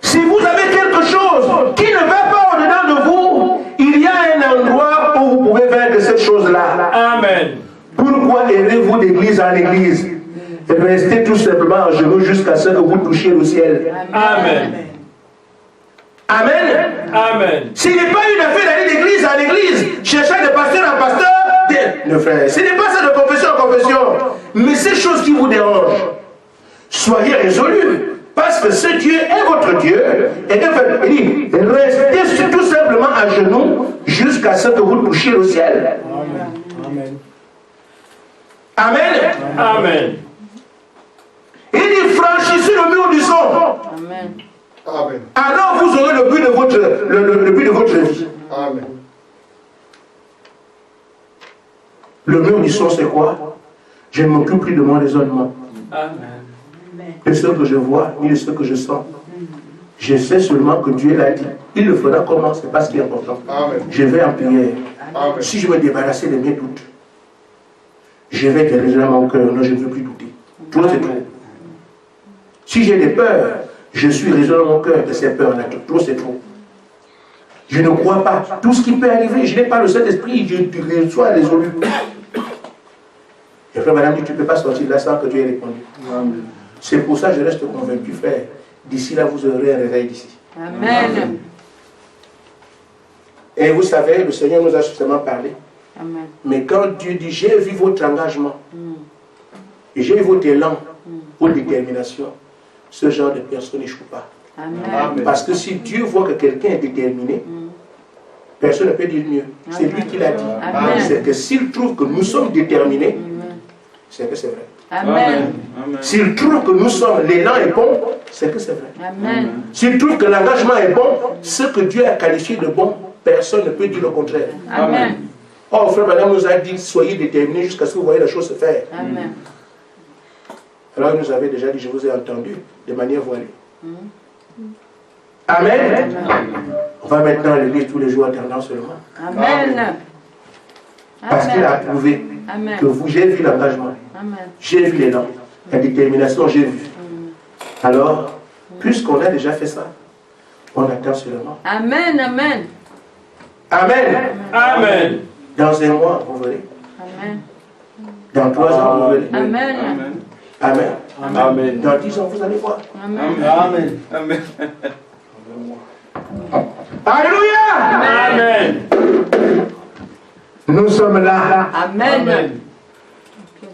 Si vous avez quelque chose qui ne va pas au-dedans de vous, il y a un endroit où vous pouvez vaincre cette chose-là. Amen. Pourquoi errez-vous d'église en église? Restez tout simplement à genoux jusqu'à ce que vous touchiez le ciel. Amen. Amen. Amen. Ce n'est pas une affaire d'aller d'église en église, chercher de pasteur en pasteur. Ne, frère, ce n'est pas ça de confession en confession. Mais ces choses qui vous dérangent, soyez résolus. Parce que ce Dieu est votre Dieu. Et il dit, restez tout simplement à genoux jusqu'à ce que vous touchiez le ciel. Amen. Amen. Amen. Il dit, franchissez le mur du son. Amen. Amen. Alors vous aurez le but de votre, le but de votre vie. Amen. Le mur du son, c'est quoi? Je ne m'occupe plus de mon raisonnement. Amen. De ce que je vois, ni de ce que je sens. Je sais seulement que Dieu l'a dit. Il le fera comment? C'est pas ce qui est important. Amen. Je vais en prière. Amen. Si je me débarrassais de mes doutes, je vais guérir mon cœur. Non, je ne veux plus douter. Tout c'est trop. Si j'ai des peurs, je suis résolu dans mon cœur de ces peurs-là. Tout c'est trop. Je ne crois pas. Tout ce qui peut arriver, je n'ai pas le Saint-Esprit, je sois résolu. Et frère, madame dit, tu ne peux pas sortir de là sans que Dieu ait répondu. Amen. C'est pour ça que je reste convaincu, frère. D'ici là, vous aurez un réveil d'ici. Amen. Et vous savez, le Seigneur nous a suffisamment parlé. Amen. Mais quand Dieu dit, j'ai vu votre engagement, et j'ai vu votre élan, votre détermination, ce genre de personne n'échoue pas. Amen. Parce que si Dieu voit que quelqu'un est déterminé, personne ne peut dire mieux. C'est lui qui l'a dit. Amen. C'est que s'il trouve que nous sommes déterminés, c'est que c'est vrai. Amen. S'il trouve que nous sommes, l'élan est bon, c'est que c'est vrai. Amen. S'il trouve que l'engagement est bon, ce que Dieu a qualifié de bon, personne ne peut dire le contraire. Amen. Oh, frère, madame nous a dit, soyez déterminés jusqu'à ce que vous voyez la chose se faire. Amen. Alors il nous avait déjà dit, je vous ai entendu, de manière voilée. Amen. On va maintenant le lire tous les jours alternant seulement. Amen. Parce qu'il a prouvé Amen. que vous, j'ai vu l'engagement, Amen. j'ai vu l'élan, la détermination, j'ai vu. Alors, puisqu'on a déjà fait ça, on attend seulement. Amen. Amen. Amen. Amen. Dans un mois, vous verrez. Amen. Dans 3 ans, vous verrez. Amen. Amen. Amen. Dans 10 ans, vous allez voir. Amen. Amen. Amen. Alléluia. Amen. Nous sommes là. Amen.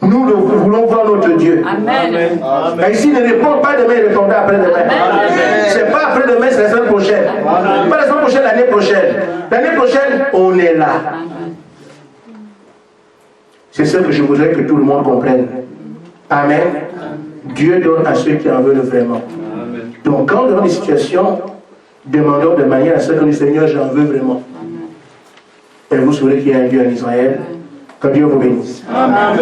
Nous voulons voir notre Dieu. Amen. Mais ici, ne répond pas demain, il répondra après-demain. Amen. C'est pas après-demain, c'est la semaine prochaine. Pas la semaine prochaine, l'année prochaine. L'année prochaine, on est là. C'est ce que je voudrais que tout le monde comprenne. Amen. Dieu donne à ceux qui en veulent vraiment. Donc, quand nous avons des situations, demandons de manière à ce que le Seigneur, j'en veux vraiment. Et vous saurez qu'il y a un Dieu en Israël. Que Dieu vous bénisse. Amen.